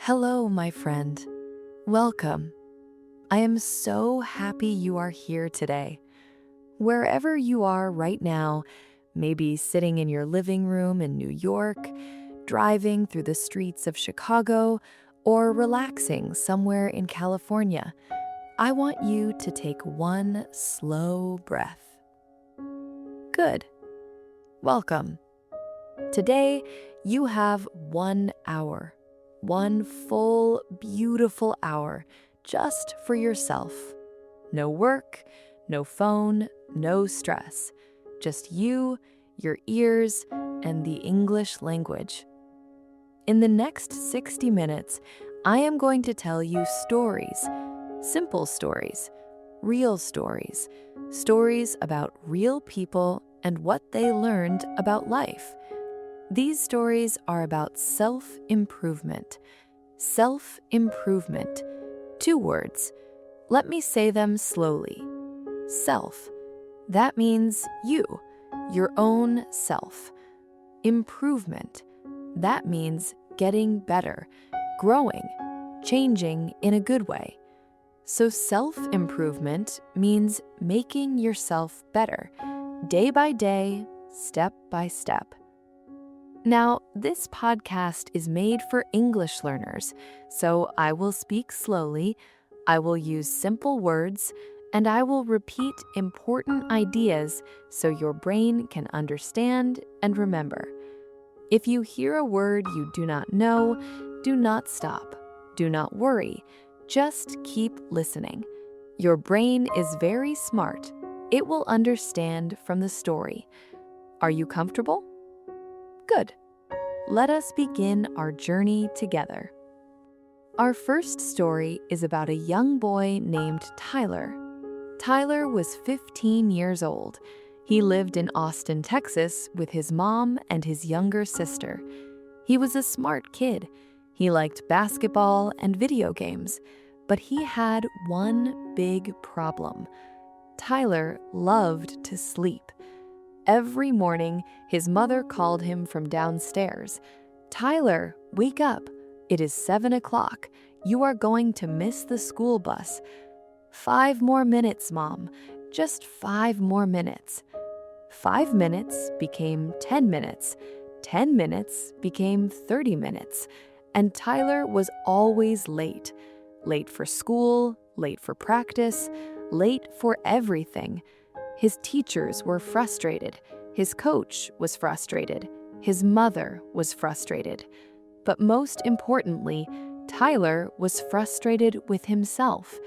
Hello, my friend. Welcome. I am so happy you are here today. Wherever you are right now, maybe sitting in your living room in New York, driving through the streets of Chicago, or relaxing somewhere in California, I want you to take one slow breath. Good. Welcome. Today, you have 1 hour. One full, beautiful hour just for yourself. No work, no phone, no stress. Just you, your ears, and the English language. In the next 60 minutes, I am going to tell you stories, simple stories, real stories, stories about real people and what they learned about life. These stories are about self-improvement. Self-improvement. 2 words. Let me say them slowly. Self. That means you, your own self. Improvement. That means getting better, growing, changing in a good way. So self-improvement means making yourself better, day by day, step by step. Now, this podcast is made for English learners, so I will speak slowly, I will use simple words, and I will repeat important ideas so your brain can understand and remember. If you hear a word you do not know, do not stop. Do not worry. Just keep listening. Your brain is very smart. It will understand from the story. Are you comfortable? Good. Let us begin our journey together. Our first story is about a young boy named Tyler. Tyler was 15 years old. He lived in Austin, Texas, with his mom and his younger sister. He was a smart kid. He liked basketball and video games, but he had one big problem. Tyler loved to sleep. Every morning, his mother called him from downstairs. "Tyler, wake up. It is 7 o'clock. You are going to miss the school bus." "5 more minutes, Mom. Just 5 more minutes." 5 minutes became 10 minutes. 10 minutes became 30 minutes. And Tyler was always late. Late for school, late for practice, late for everything. His teachers were frustrated. His coach was frustrated. His mother was frustrated. But most importantly, Tyler was frustrated with himself.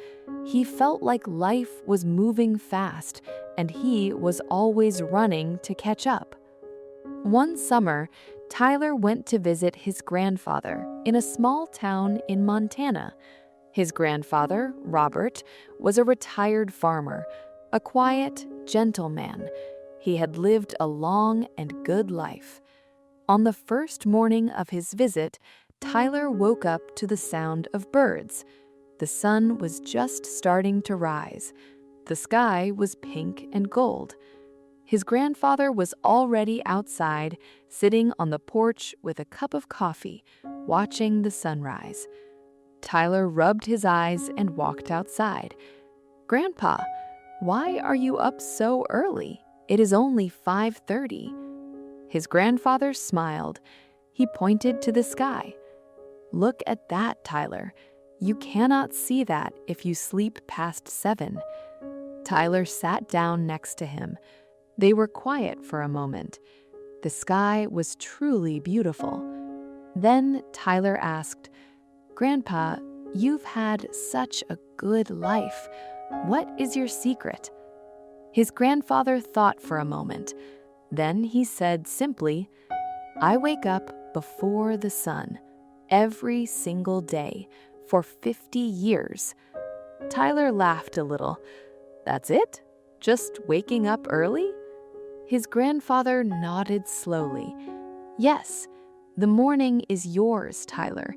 He felt like life was moving fast, and he was always running to catch up. One summer, Tyler went to visit his grandfather in a small town in Montana. His grandfather, Robert, was a retired farmer, a quiet, gentle man. He had lived a long and good life. On the first morning of his visit, Tyler woke up to the sound of birds. The sun was just starting to rise. The sky was pink and gold. His grandfather was already outside, sitting on the porch with a cup of coffee, watching the sunrise. Tyler rubbed his eyes and walked outside. "Grandpa, why are you up so early? It is only 5:30. His grandfather smiled. He pointed to the sky. "Look at that, Tyler. You cannot see that if you sleep past 7. Tyler sat down next to him. They were quiet for a moment. The sky was truly beautiful. Then Tyler asked, "Grandpa, you've had such a good life. What is your secret?" His grandfather thought for a moment. Then he said simply, "I wake up before the sun, every single day, for 50 years. Tyler laughed a little. "That's it? Just waking up early?" His grandfather nodded slowly. "Yes, the morning is yours, Tyler.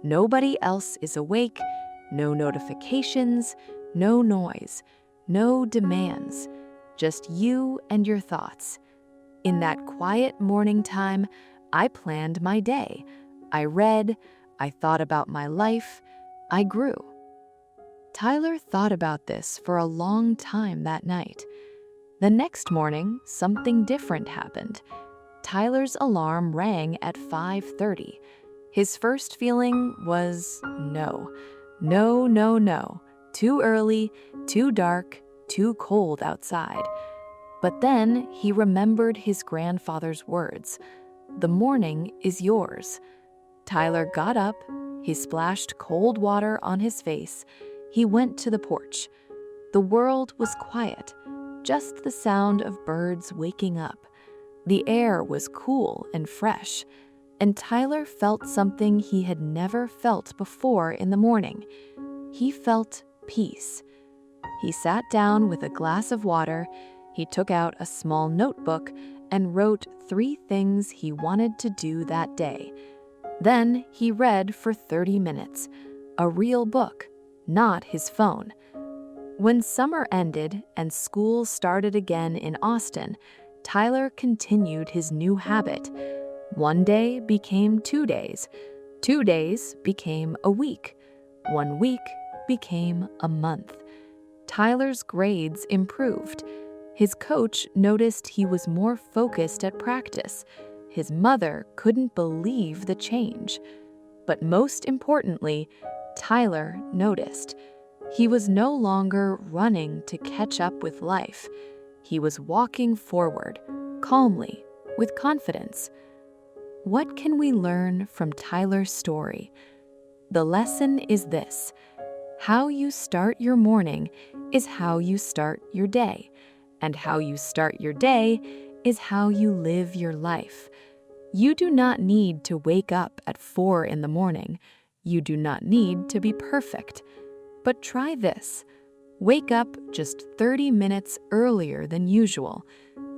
Nobody else is awake, no notifications, no noise, no demands, just you and your thoughts. In that quiet morning time, I planned my day. I read, I thought about my life, I grew. Tyler thought about this for a long time that night. The next morning, something different happened. Tyler's alarm rang at 5:30. His first feeling was no. No, no, no. Too early, too dark, too cold outside. But then he remembered his grandfather's words. The morning is yours. Tyler got up, he splashed cold water on his face, he went to the porch. The world was quiet, just the sound of birds waking up. The air was cool and fresh, and Tyler felt something he had never felt before in the morning. He felt peace. He sat down with a glass of water, he took out a small notebook and wrote 3 things he wanted to do that day. Then he read for 30 minutes, a real book, not his phone. When summer ended and school started again in Austin, Tyler continued his new habit. 1 day became 2 days. 2 days became a week. 1 week became a month. Tyler's grades improved. His coach noticed he was more focused at practice. His mother couldn't believe the change. But most importantly, Tyler noticed. He was no longer running to catch up with life. He was walking forward, calmly, with confidence. What can we learn from Tyler's story? The lesson is this: how you start your morning is how you start your day, and how you start your day is how you live your life. You do not need to wake up at 4 in the morning. You do not need to be perfect. But try this. Wake up just 30 minutes earlier than usual.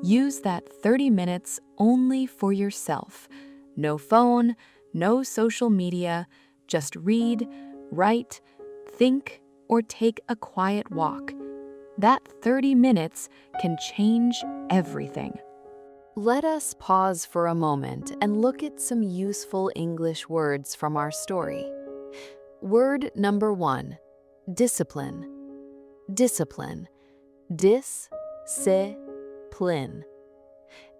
Use that 30 minutes only for yourself. No phone, no social media, just read, write, think, or take a quiet walk. That 30 minutes can change everything. Let us pause for a moment and look at some useful English words from our story. Word number 1, discipline. Discipline. Dis-se-plin.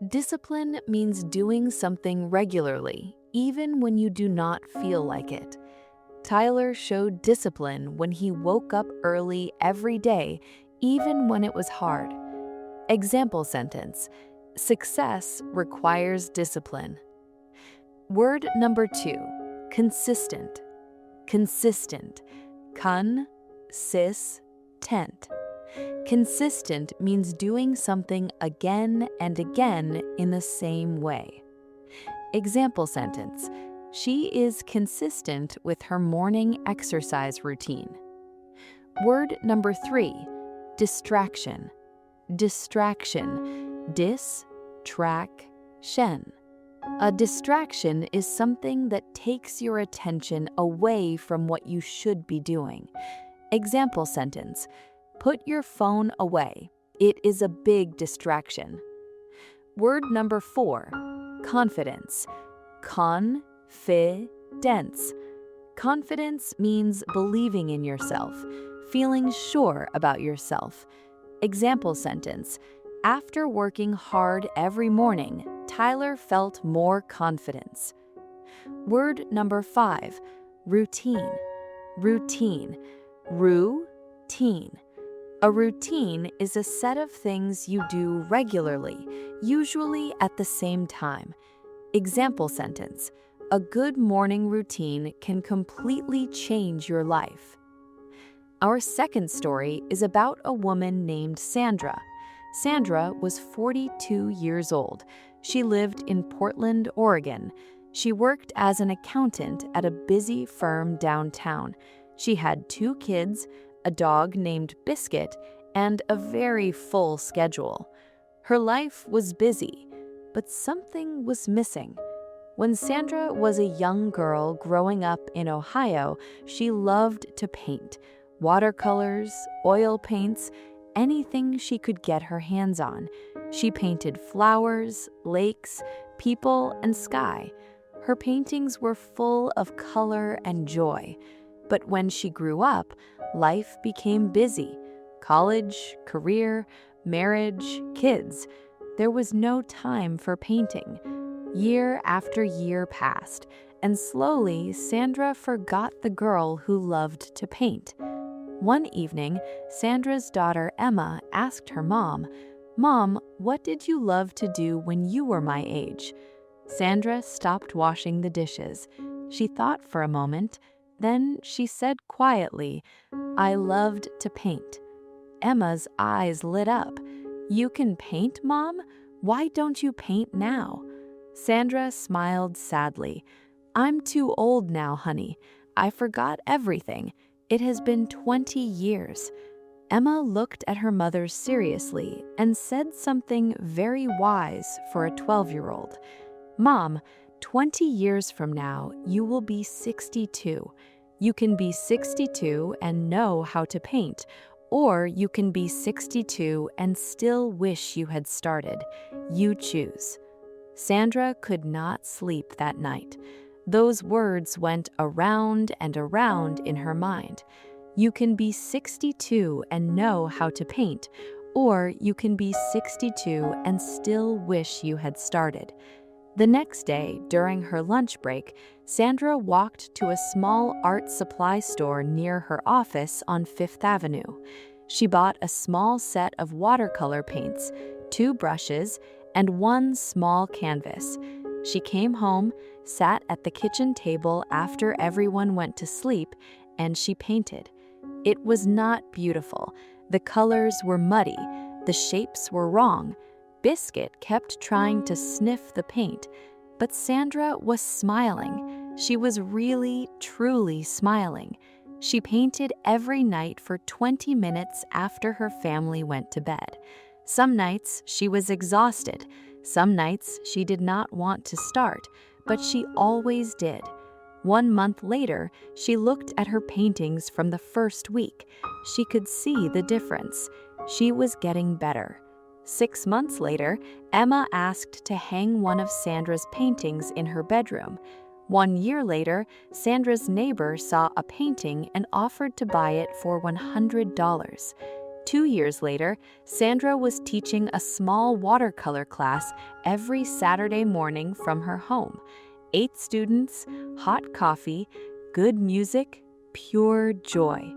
Discipline means doing something regularly, even when you do not feel like it. Tyler showed discipline when he woke up early every day, even when it was hard. Example sentence: success requires discipline. Word number 2, consistent. Consistent. Con-sis-tent. Consistent means doing something again and again in the same way. Example sentence: she is consistent with her morning exercise routine. Word number 3, distraction. Distraction. Dis-track-shen. A distraction is something that takes your attention away from what you should be doing. Example sentence: put your phone away. It is a big distraction. Word number 4, confidence. Confidence. Confidence means believing in yourself, feeling sure about yourself. Example sentence: after working hard every morning, Tyler felt more confidence. Word number 5, routine. Routine. Routine. A routine is a set of things you do regularly, usually at the same time. Example sentence: a good morning routine can completely change your life. Our second story is about a woman named Sandra. Sandra was 42 years old. She lived in Portland, Oregon. She worked as an accountant at a busy firm downtown. She had 2 kids, a dog named Biscuit, and a very full schedule. Her life was busy, but something was missing. When Sandra was a young girl growing up in Ohio, she loved to paint. Watercolors, oil paints, anything she could get her hands on. She painted flowers, lakes, people, and sky. Her paintings were full of color and joy. But when she grew up, life became busy. College, career, marriage, kids. There was no time for painting. Year after year passed, and slowly Sandra forgot the girl who loved to paint. One evening, Sandra's daughter Emma asked her mom, "Mom, what did you love to do when you were my age?" Sandra stopped washing the dishes. She thought for a moment, then she said quietly, "I loved to paint." Emma's eyes lit up. "You can paint, Mom? Why don't you paint now?" Sandra smiled sadly. "I'm too old now, honey. I forgot everything. It has been 20 years. Emma looked at her mother seriously and said something very wise for a 12-year-old. "Mom, 20 years from now, you will be 62. You can be 62 and know how to paint, or you can be 62 and still wish you had started. You choose." Sandra could not sleep that night. Those words went around and around in her mind. You can be 62 and know how to paint, or you can be 62 and still wish you had started. The next day, during her lunch break, Sandra walked to a small art supply store near her office on Fifth Avenue. She bought a small set of watercolor paints, 2 brushes, and 1 small canvas. She came home, sat at the kitchen table after everyone went to sleep, and she painted. It was not beautiful. The colors were muddy. The shapes were wrong. Biscuit kept trying to sniff the paint, but Sandra was smiling. She was really, truly smiling. She painted every night for 20 minutes after her family went to bed. Some nights she was exhausted. Some nights she did not want to start, but she always did. 1 month later, she looked at her paintings from the first week. She could see the difference. She was getting better. 6 months later, Emma asked to hang one of Sandra's paintings in her bedroom. 1 year later, Sandra's neighbor saw a painting and offered to buy it for $100. 2 years later, Sandra was teaching a small watercolor class every Saturday morning from her home. 8 students, hot coffee, good music, pure joy.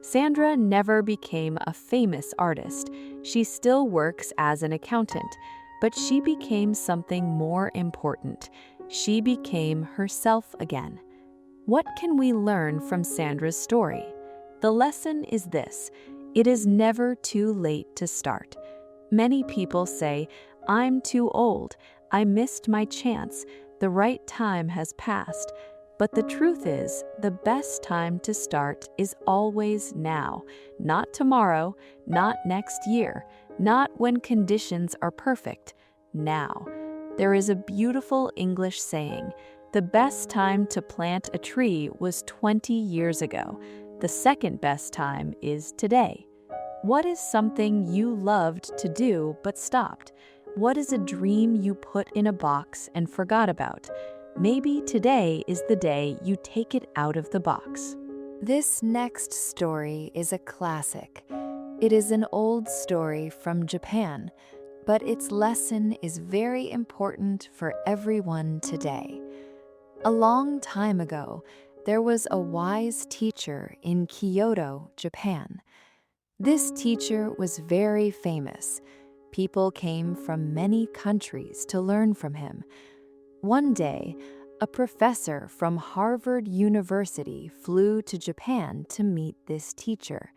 Sandra never became a famous artist. She still works as an accountant, but she became something more important. She became herself again. What can we learn from Sandra's story? The lesson is this: it is never too late to start. Many people say, "I'm too old, I missed my chance, the right time has passed." But the truth is, the best time to start is always now, not tomorrow, not next year, not when conditions are perfect, now. There is a beautiful English saying, "The best time to plant a tree was 20 years ago. The second best time is today." What is something you loved to do but stopped? What is a dream you put in a box and forgot about? Maybe today is the day you take it out of the box. This next story is a classic. It is an old story from Japan, but its lesson is very important for everyone today. A long time ago, there was a wise teacher in Kyoto, Japan. This teacher was very famous. People came from many countries to learn from him. One day, a professor from Harvard University flew to Japan to meet this teacher.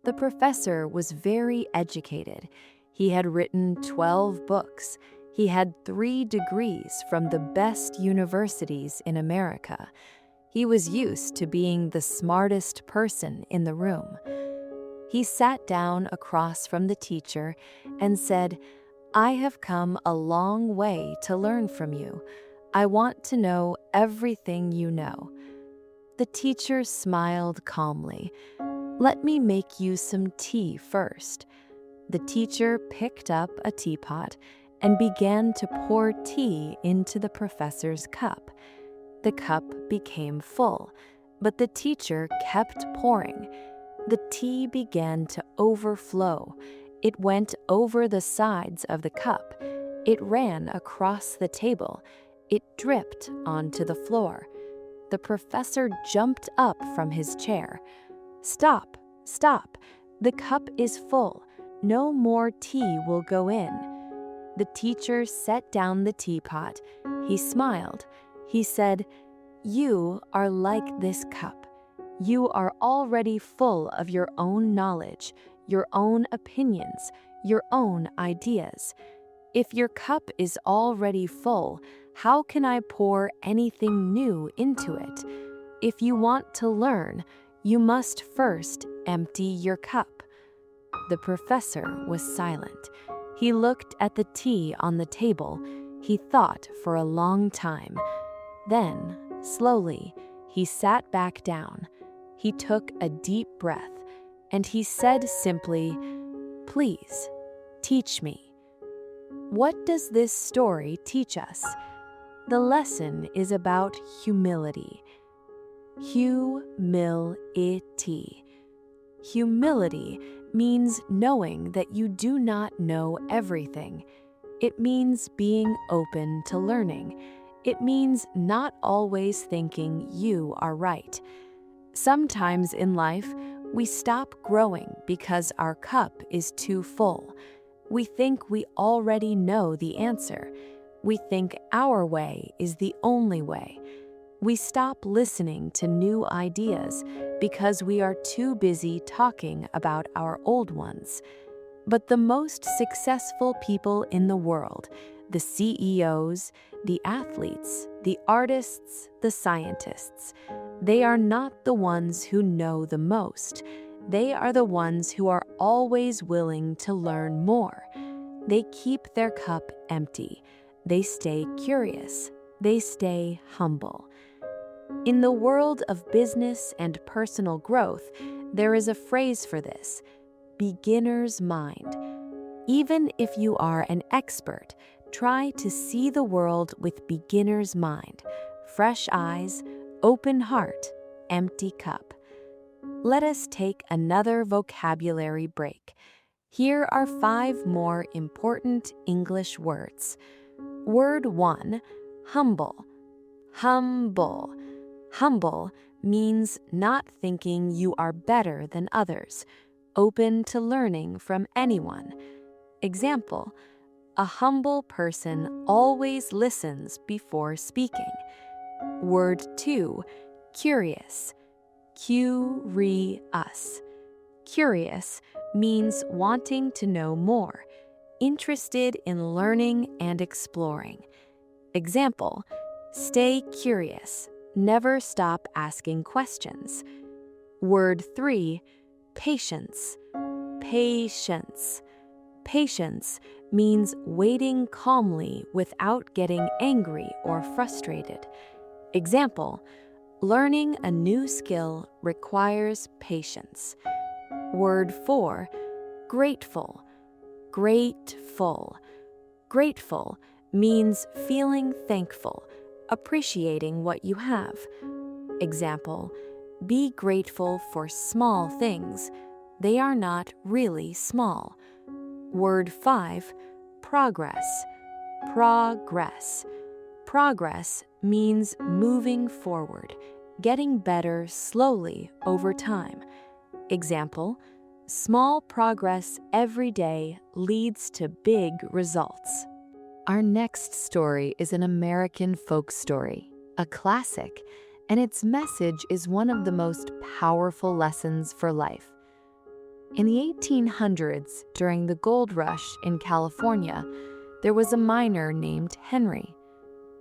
The professor was very educated. He had written 12 books. He had 3 degrees from the best universities in America. He was used to being the smartest person in the room. He sat down across from the teacher and said, "I have come a long way to learn from you. I want to know everything you know." The teacher smiled calmly. "Let me make you some tea first." The teacher picked up a teapot and began to pour tea into the professor's cup. The cup became full, but the teacher kept pouring. The tea began to overflow. It went over the sides of the cup. It ran across the table. It dripped onto the floor. The professor jumped up from his chair. "Stop, stop. The cup is full. No more tea will go in." The teacher set down the teapot. He smiled. He said, "You are like this cup. You are already full of your own knowledge, your own opinions, your own ideas. If your cup is already full, how can I pour anything new into it? If you want to learn, you must first empty your cup." The professor was silent. He looked at the tea on the table. He thought for a long time. Then, slowly, he sat back down. He took a deep breath, and he said simply, "Please, teach me." What does this story teach us? The lesson is about humility. Humility. Humility means knowing that you do not know everything. It means being open to learning. It means not always thinking you are right. Sometimes in life, we stop growing because our cup is too full. We think we already know the answer. We think our way is the only way. We stop listening to new ideas because we are too busy talking about our old ones. But the most successful people in the world, the CEOs, the athletes, the artists, the scientists, they are not the ones who know the most. They are the ones who are always willing to learn more. They keep their cup empty. They stay curious. They stay humble. In the world of business and personal growth, there is a phrase for this: beginner's mind. Even if you are an expert, try to see the world with beginner's mind. Fresh eyes, open heart, empty cup. Let us take another vocabulary break. Here are 5 more important English words. Word 1, humble. Humble. Humble means not thinking you are better than others, open to learning from anyone. Example, a humble person always listens before speaking. Word 2, curious. Curious. Curious means wanting to know more, interested in learning and exploring. Example, stay curious. Never stop asking questions. Word 3, patience. Patience. Patience means waiting calmly without getting angry or frustrated. Example, learning a new skill requires patience. Word 4, grateful. Grateful. Grateful means feeling thankful, appreciating what you have. Example, be grateful for small things. They are not really small. Word 5, progress. Progress. Progress means moving forward, getting better slowly over time. Example, small progress every day leads to big results. Our next story is an American folk story, a classic, and its message is one of the most powerful lessons for life. In the 1800s, during the gold rush in California, there was a miner named Henry.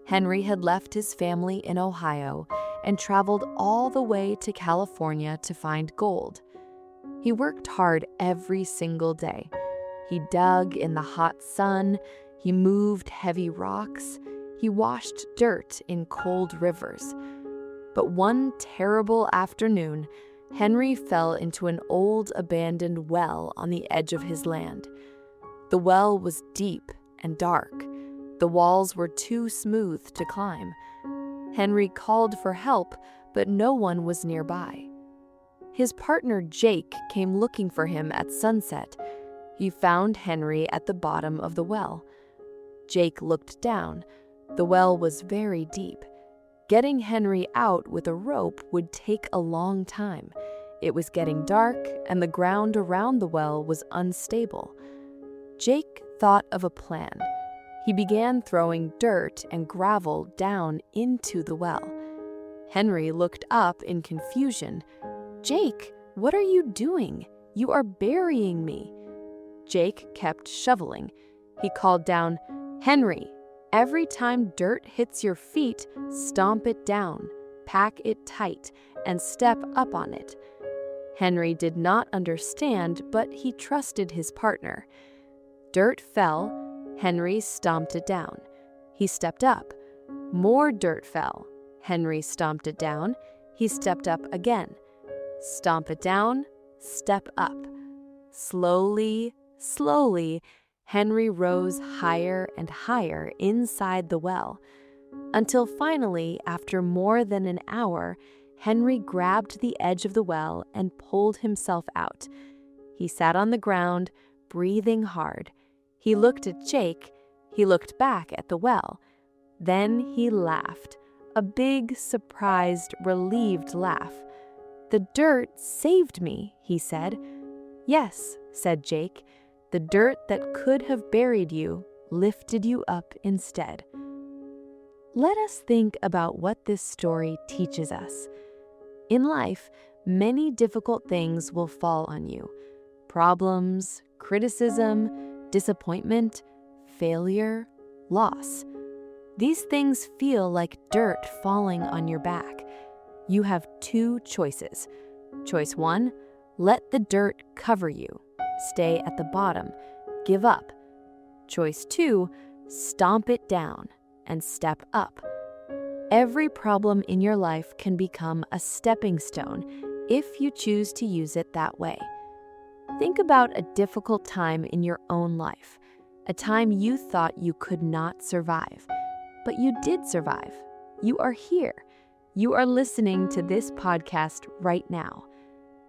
Henry had left his family in Ohio and traveled all the way to California to find gold. He worked hard every single day. He dug in the hot sun, he moved heavy rocks, he washed dirt in cold rivers. But one terrible afternoon, Henry fell into an old abandoned well on the edge of his land. The well was deep and dark. The walls were too smooth to climb. Henry called for help, but no one was nearby. His partner Jake came looking for him at sunset. He found Henry at the bottom of the well. Jake looked down. The well was very deep. Getting Henry out with a rope would take a long time. It was getting dark, and the ground around the well was unstable. Jake thought of a plan. He began throwing dirt and gravel down into the well. Henry looked up in confusion. "Jake, what are you doing? You are burying me." Jake kept shoveling. He called down, "Henry, every time dirt hits your feet, stomp it down, pack it tight, and step up on it." Henry did not understand, but he trusted his partner. Dirt fell. Henry stomped it down. He stepped up. More dirt fell. Henry stomped it down. He stepped up again. Stomp it down, step up. Slowly, slowly, Henry rose higher and higher inside the well, until finally, after more than an hour, Henry grabbed the edge of the well and pulled himself out. He sat on the ground, breathing hard. He looked at Jake. He looked back at the well. Then he laughed, a big, surprised, relieved laugh. "The dirt saved me," he said. "Yes," said Jake. "The dirt that could have buried you lifted you up instead." Let us think about what this story teaches us. In life, many difficult things will fall on you. Problems, criticism, disappointment, failure, loss. These things feel like dirt falling on your back. You have two choices. Choice 1, let the dirt cover you. Stay at the bottom. Give up. Choice 2, stomp it down and step up. Every problem in your life can become a stepping stone if you choose to use it that way. Think about a difficult time in your own life, a time you thought you could not survive, but you did survive. You are here. You are listening to this podcast right now.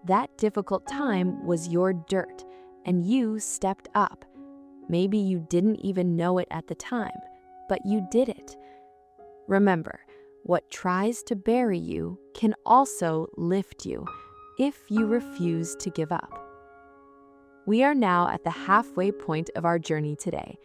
That difficult time was your dirt, and you stepped up. Maybe you didn't even know it at the time, but you did it. Remember, what tries to bury you can also lift you if you refuse to give up. We are now at the halfway point of our journey today.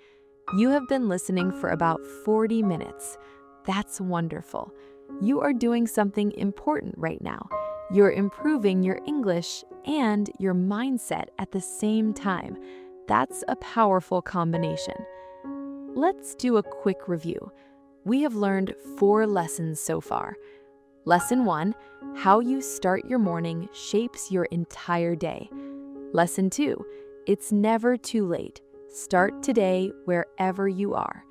You have been listening for about 40 minutes. That's wonderful. You are doing something important right now. You're improving your English and your mindset at the same time. That's a powerful combination. Let's do a quick review. We have learned 4 lessons so far. Lesson 1, how you start your morning shapes your entire day. Lesson 2, it's never too late. Start today wherever you are.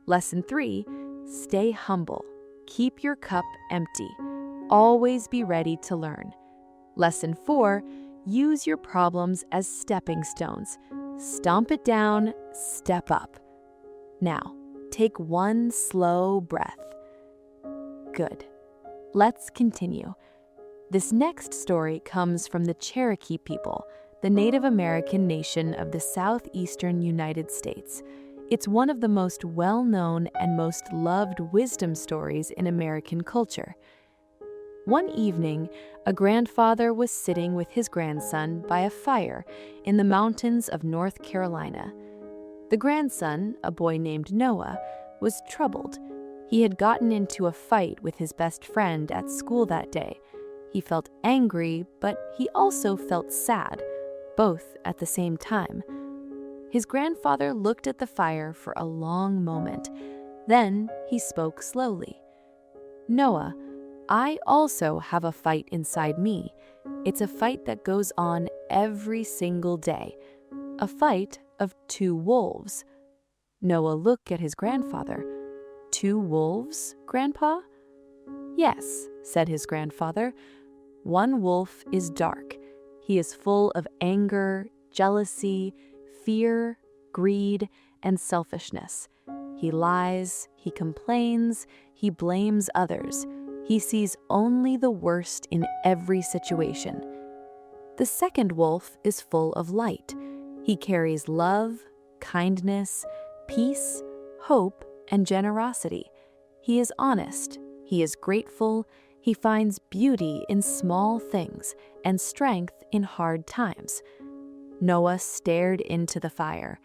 Lesson 3, stay humble. Keep your cup empty. Always be ready to learn. Lesson 4, use your problems as stepping stones. Stomp it down, step up. Now, take one slow breath. Good. Let's continue. This next story comes from the Cherokee people, the Native American nation of the southeastern United States. It's one of the most well-known and most loved wisdom stories in American culture. One evening, a grandfather was sitting with his grandson by a fire in the mountains of North Carolina. The grandson, a boy named Noah, was troubled. He had gotten into a fight with his best friend at school that day. He felt angry, but he also felt sad, both at the same time. His grandfather looked at the fire for a long moment. Then he spoke slowly. "Noah, I also have a fight inside me. It's a fight that goes on every single day. A fight of 2 wolves." Noah looked at his grandfather. "2 wolves, Grandpa?" "Yes," said his grandfather. "One wolf is dark. He is full of anger, jealousy, fear, greed, and selfishness. He lies, he complains, he blames others. He sees only the worst in every situation. The second wolf is full of light. He carries love, kindness, peace, hope, and generosity. He is honest, he is grateful, he finds beauty in small things and strength in hard times. Noah stared into the fire.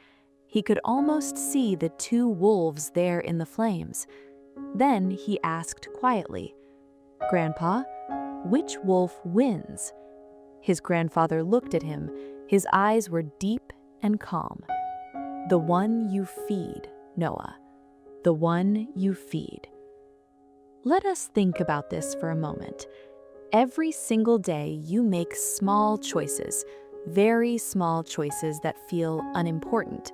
He could almost see the two wolves there in the flames. Then he asked quietly, "Grandpa, which wolf wins?" His grandfather looked at him. His eyes were deep and calm. "The one you feed, Noah. The one you feed." Let us think about this for a moment. Every single day you make small choices, very small choices that feel unimportant.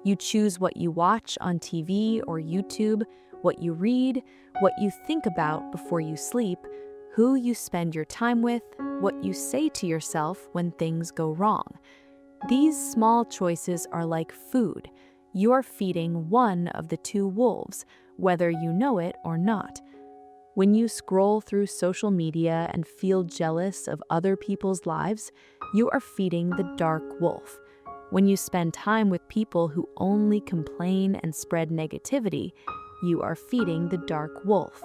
You choose what you watch on TV or YouTube, what you read, what you think about before you sleep, who you spend your time with, what you say to yourself when things go wrong. These small choices are like food. You are feeding one of the two wolves, whether you know it or not. When you scroll through social media and feel jealous of other people's lives, you are feeding the dark wolf. When you spend time with people who only complain and spread negativity, you are feeding the dark wolf.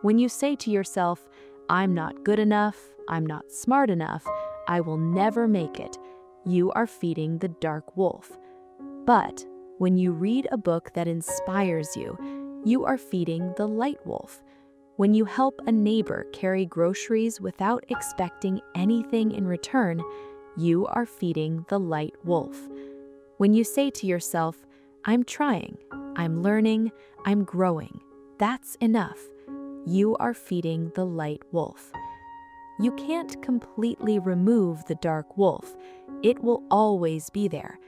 When you say to yourself, "I'm not good enough, I'm not smart enough, I will never make it," you are feeding the dark wolf. But when you read a book that inspires you, you are feeding the light wolf. When you help a neighbor carry groceries without expecting anything in return, you are feeding the light wolf. When you say to yourself, "I'm trying, I'm learning, I'm growing, that's enough," you are feeding the light wolf. You can't completely remove the dark wolf. It will always be there,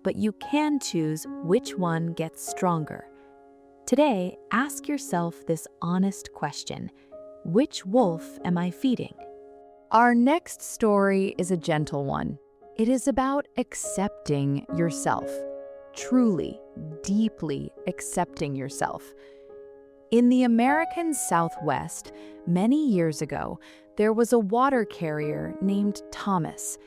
but you can choose which one gets stronger. Today, ask yourself this honest question: which wolf am I feeding? Our next story is a gentle one. It is about accepting yourself, truly, deeply accepting yourself. In the American Southwest, many years ago, there was a water carrier named Thomas.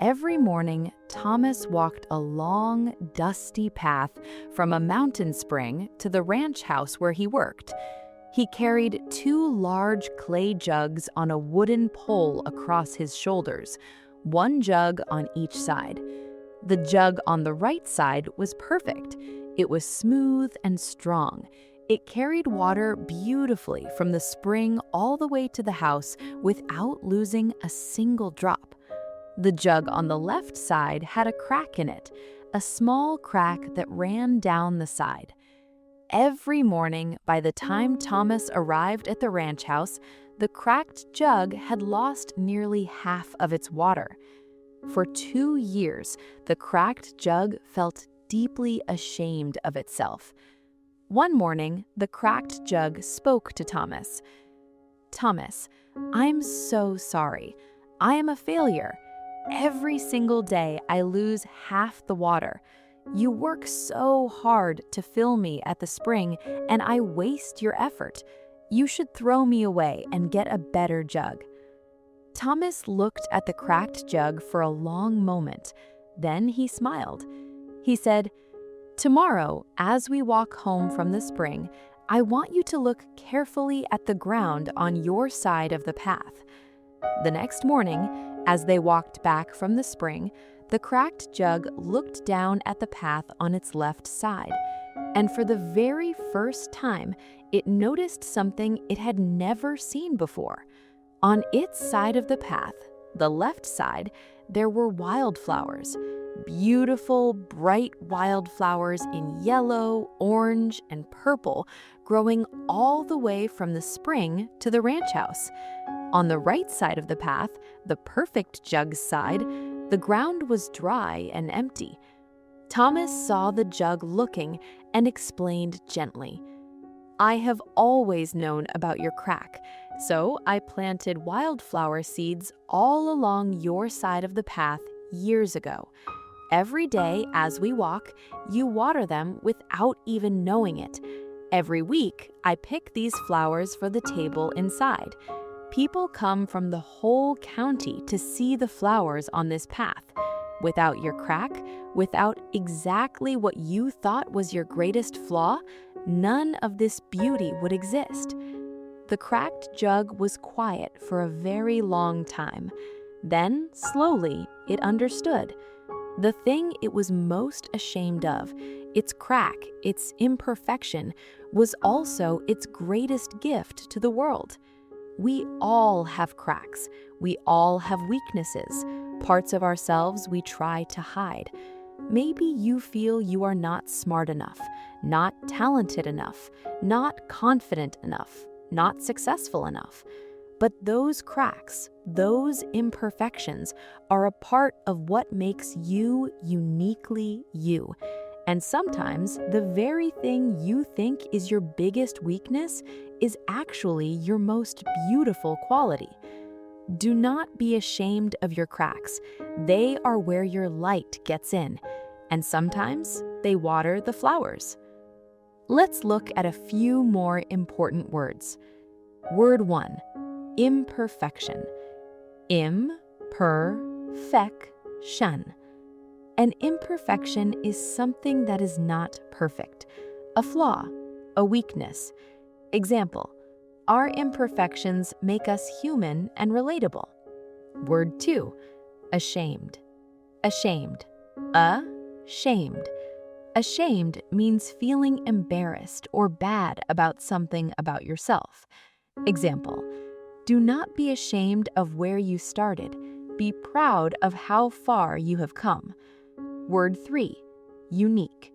Every morning, Thomas walked a long, dusty path from a mountain spring to the ranch house where he worked. He carried 2 large clay jugs on a wooden pole across his shoulders, one jug on each side. The jug on the right side was perfect. It was smooth and strong. It carried water beautifully from the spring all the way to the house without losing a single drop. The jug on the left side had a crack in it, a small crack that ran down the side. Every morning, by the time Thomas arrived at the ranch house, the cracked jug had lost nearly half of its water. For 2 years, the cracked jug felt deeply ashamed of itself. One morning, the cracked jug spoke to Thomas. "Thomas, I'm so sorry. I am a failure. Every single day I lose half the water. You work so hard to fill me at the spring, and I waste your effort. You should throw me away and get a better jug." Thomas looked at the cracked jug for a long moment. Then he smiled. He said, "Tomorrow, as we walk home from the spring, I want you to look carefully at the ground on your side of the path." The next morning, as they walked back from the spring, the cracked jug looked down at the path on its left side, and for the very first time, it noticed something it had never seen before. On its side of the path, the left side, there were wildflowers. Beautiful, bright wildflowers in yellow, orange, and purple, growing all the way from the spring to the ranch house. On the right side of the path, the perfect jug's side, the ground was dry and empty. Thomas saw the jug looking and explained gently, "I have always known about your crack, so I planted wildflower seeds all along your side of the path years ago. Every day as we walk, you water them without even knowing it. Every week, I pick these flowers for the table inside. People come from the whole county to see the flowers on this path. Without your crack, without exactly what you thought was your greatest flaw, none of this beauty would exist. The cracked jug was quiet for a very long time. Then, slowly, it understood. The thing it was most ashamed of, its crack, its imperfection, was also its greatest gift to the world. We all have cracks. We all have weaknesses, parts of ourselves we try to hide. Maybe you feel you are not smart enough, not talented enough, not confident enough, not successful enough. But those cracks, those imperfections, are a part of what makes you uniquely you. And sometimes the very thing you think is your biggest weakness is actually your most beautiful quality. Do not be ashamed of your cracks. They are where your light gets in. And sometimes they water the flowers. Let's look at a few more important words. Word 1. Imperfection. Im-per-fec-tion. An imperfection is something that is not perfect, a flaw, a weakness. Example, our imperfections make us human and relatable. Word 2, ashamed. Ashamed. Ashamed. Ashamed means feeling embarrassed or bad about something about yourself. Example, do not be ashamed of where you started. Be proud of how far you have come. Word 3, unique.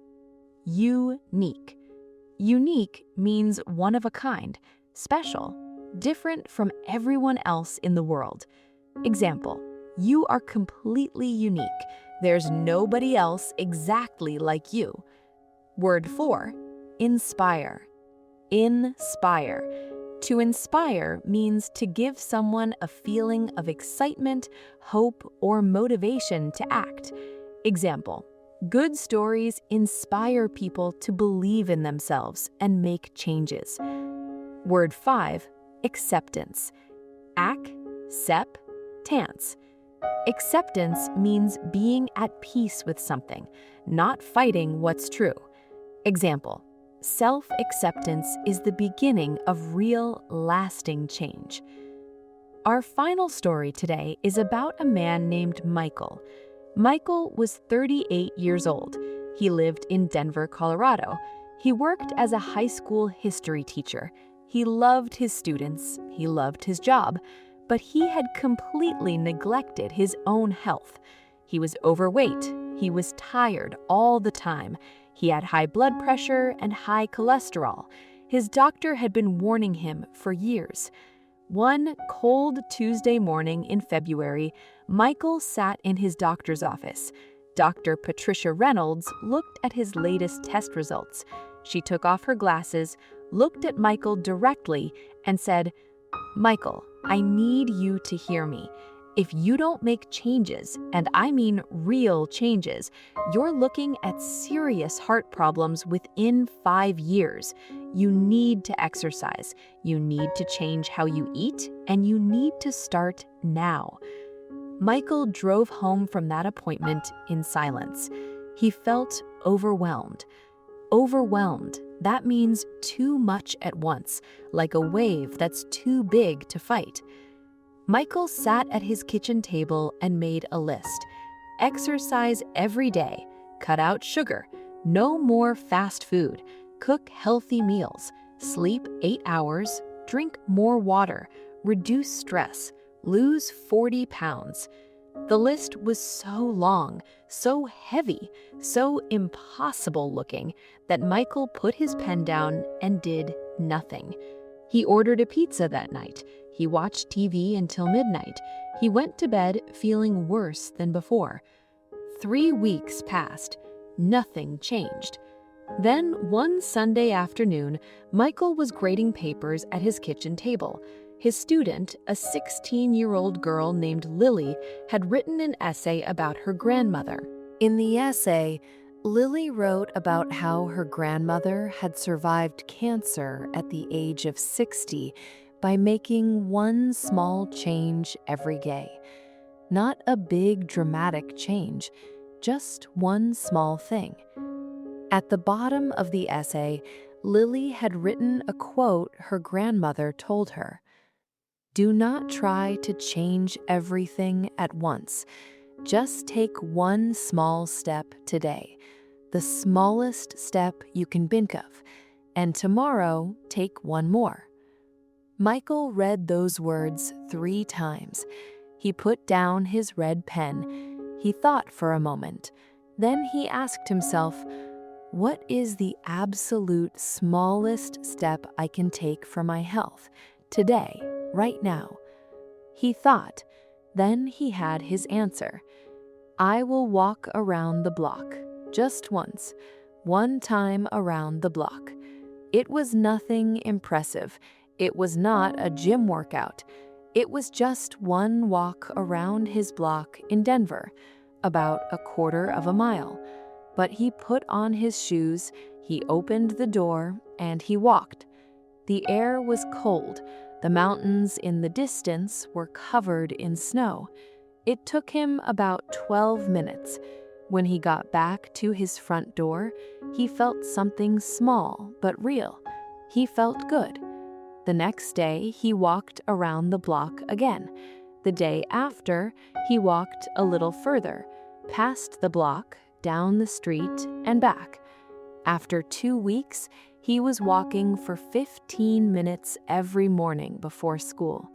Unique. Unique means one of a kind, special, different from everyone else in the world. Example, you are completely unique. There's nobody else exactly like you. Word 4, inspire. Inspire. To inspire means to give someone a feeling of excitement, hope, or motivation to act. Example, good stories inspire people to believe in themselves and make changes. Word 5, acceptance. Ac-sep-tance. Acceptance means being at peace with something, not fighting what's true. Example, self-acceptance is the beginning of real, lasting change. Our final story today is about a man named Michael. Michael was 38 years old. He lived in Denver, Colorado. He worked as a high school history teacher. He loved his students. He loved his job. But he had completely neglected his own health. He was overweight. He was tired all the time. He had high blood pressure and high cholesterol. His doctor had been warning him for years. One cold Tuesday morning in February, Michael sat in his doctor's office. Dr. Patricia Reynolds looked at his latest test results. She took off her glasses, looked at Michael directly, and said, "Michael, I need you to hear me. If you don't make changes, and I mean real changes, you're looking at serious heart problems within 5 years. You need to exercise, you need to change how you eat, and you need to start now." Michael drove home from that appointment in silence. He felt overwhelmed. Overwhelmed, that means too much at once, like a wave that's too big to fight. Michael sat at his kitchen table and made a list. Exercise every day, cut out sugar, no more fast food, cook healthy meals, sleep 8 hours, drink more water, reduce stress, lose 40 pounds. The list was so long, so heavy, so impossible looking that Michael put his pen down and did nothing. He ordered a pizza that night. He watched TV until midnight. He went to bed feeling worse than before. 3 weeks passed. Nothing changed. Then, one Sunday afternoon, Michael was grading papers at his kitchen table. His student, a 16-year-old girl named Lily, had written an essay about her grandmother. In the essay, Lily wrote about how her grandmother had survived cancer at the age of 60 by making one small change every day. Not a big dramatic change, just one small thing. At the bottom of the essay, Lily had written a quote her grandmother told her. "Do not try to change everything at once. Just take one small step today, the smallest step you can think of, and tomorrow take one more." Michael read those words 3 times. He put down his red pen. He thought for a moment. Then he asked himself, what is the absolute smallest step I can take for my health, today, right now? He thought. Then he had his answer. I will walk around the block, just once, one time around the block. It was nothing impressive. It was not a gym workout. It was just one walk around his block in Denver, about a quarter of a mile. But he put on his shoes, he opened the door, and he walked. The air was cold. The mountains in the distance were covered in snow. It took him about 12 minutes. When he got back to his front door, he felt something small but real. He felt good. The next day, he walked around the block again. The day after, he walked a little further, past the block, down the street, and back. After 2 weeks, he was walking for 15 minutes every morning before school.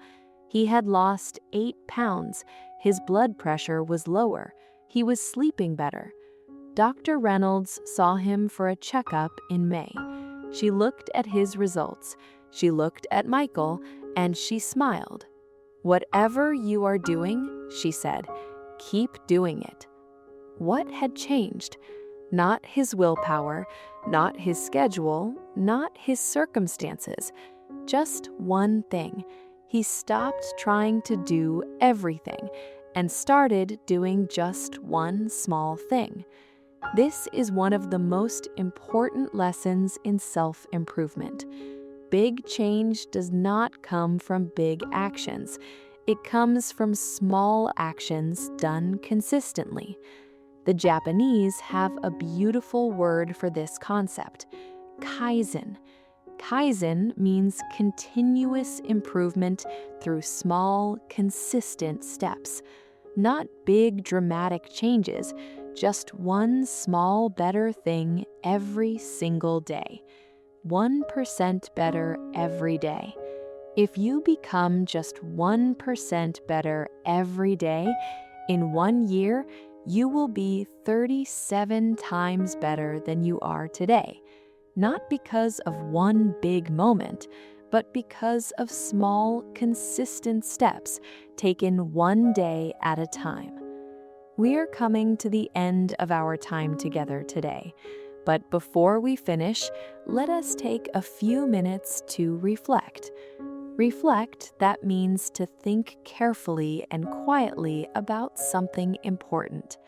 He had lost 8 pounds. His blood pressure was lower. He was sleeping better. Dr. Reynolds saw him for a checkup in May. She looked at his results. She looked at Michael, and she smiled. Whatever you are doing, she said, keep doing it. What had changed? Not his willpower, not his schedule, not his circumstances. Just one thing. He stopped trying to do everything and started doing just one small thing. This is one of the most important lessons in self-improvement. Big change does not come from big actions. It comes from small actions done consistently. The Japanese have a beautiful word for this concept, kaizen. Kaizen means continuous improvement through small, consistent steps. Not big, dramatic changes, just one small, better thing every single day. 1% better every day. If you become just 1% better every day, in 1 year, you will be 37 times better than you are today. Not because of one big moment, but because of small, consistent steps taken one day at a time. We're coming to the end of our time together today, but before we finish, let us take a few minutes to reflect. Reflect, that means to think carefully and quietly about something important.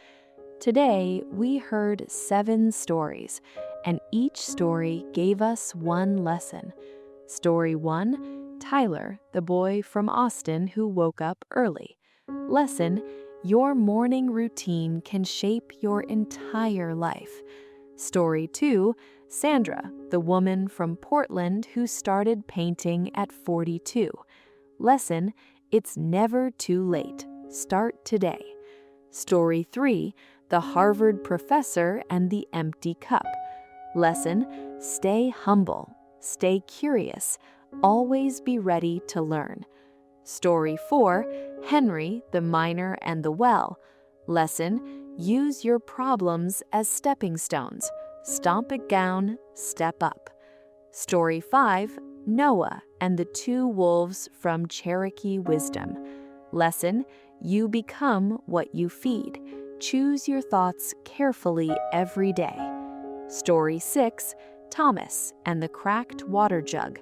Today, we heard 7 stories, and each story gave us one lesson. Story 1, Tyler, the boy from Austin who woke up early. Lesson, your morning routine can shape your entire life. Story 2, Sandra, the woman from Portland who started painting at 42. Lesson, it's never too late. Start today. Story 3, the Harvard professor and the empty cup. Lesson, stay humble, stay curious, always be ready to learn. Story 4, Henry, the miner and the well. Lesson, use your problems as stepping stones. Stomp it down, step up. Story 5, Noah and the 2 wolves from Cherokee Wisdom. Lesson, you become what you feed. Choose your thoughts carefully every day. Story 6, Thomas and the cracked water jug.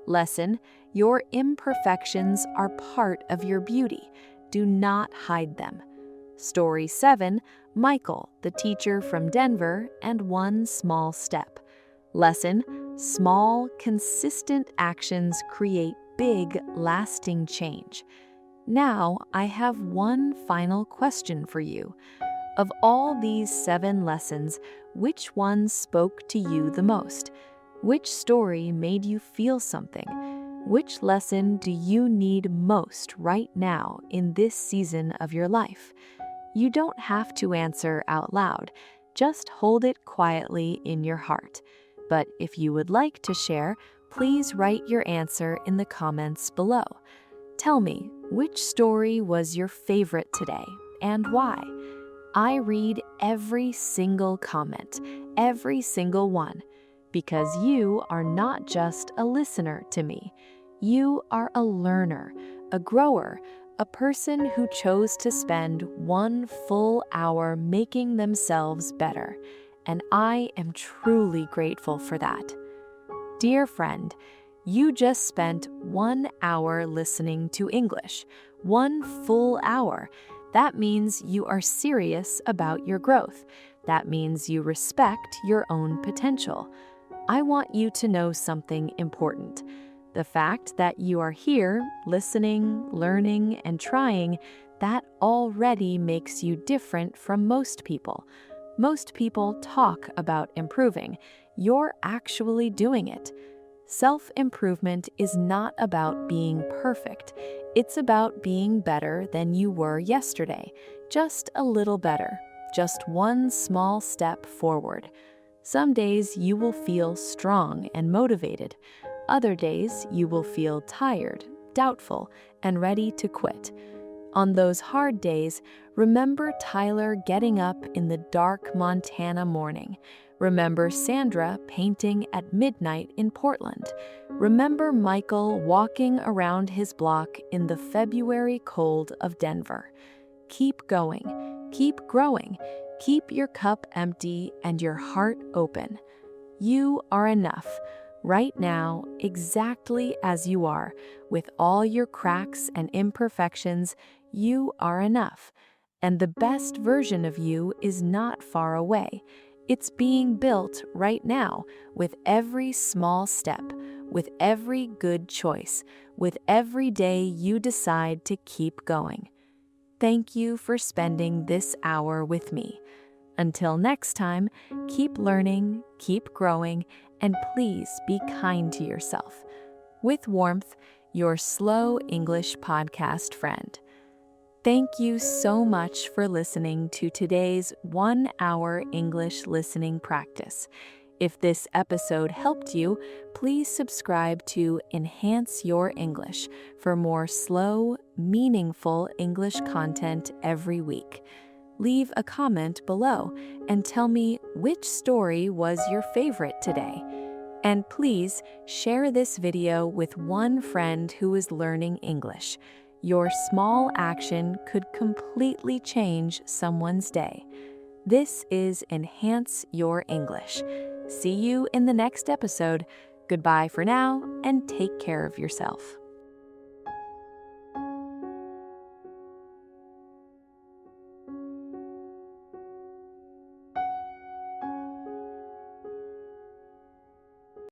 Lesson, your imperfections are part of your beauty. Do not hide them. Story 7, Michael, the teacher from Denver, and one small step. Lesson, small, consistent actions create big, lasting change. Now, I have one final question for you. Of all these 7 lessons, which one spoke to you the most? Which story made you feel something? Which lesson do you need most right now in this season of your life? You don't have to answer out loud. Just hold it quietly in your heart. But if you would like to share, please write your answer in the comments below. Tell me, which story was your favorite today and why? I read every single comment, every single one, because you are not just a listener to me. You are a learner, a grower, a person who chose to spend one full hour making themselves better. And I am truly grateful for that. Dear friend, you just spent 1 hour listening to English, 1 full hour. That means you are serious about your growth. That means you respect your own potential. I want you to know something important. The fact that you are here, listening, learning, and trying, that already makes you different from most people. Most people talk about improving. You're actually doing it. Self-improvement is not about being perfect. It's about being better than you were yesterday. Just a little better. Just one small step forward. Some days you will feel strong and motivated. Other days you will feel tired, doubtful, and ready to quit. On those hard days, remember Tyler getting up in the dark Montana morning. Remember Sandra painting at midnight in Portland. Remember Michael walking around his block in the February cold of Denver. Keep going, keep growing, keep your cup empty and your heart open. You are enough, right now, exactly as you are, with all your cracks and imperfections. You are enough. And the best version of you is not far away. It's being built right now with every small step, with every good choice, with every day you decide to keep going. Thank you for spending this hour with me. Until next time, keep learning, keep growing, and please be kind to yourself. With warmth, your Slow English podcast friend. Thank you so much for listening to today's 1-hour English listening practice. If this episode helped you, please subscribe to Enhance Your English for more slow, meaningful English content every week. Leave a comment below and tell me which story was your favorite today. And please share this video with one friend who is learning English. Your small action could completely change someone's day. This is Enhance Your English. See you in the next episode. Goodbye for now, and take care of yourself.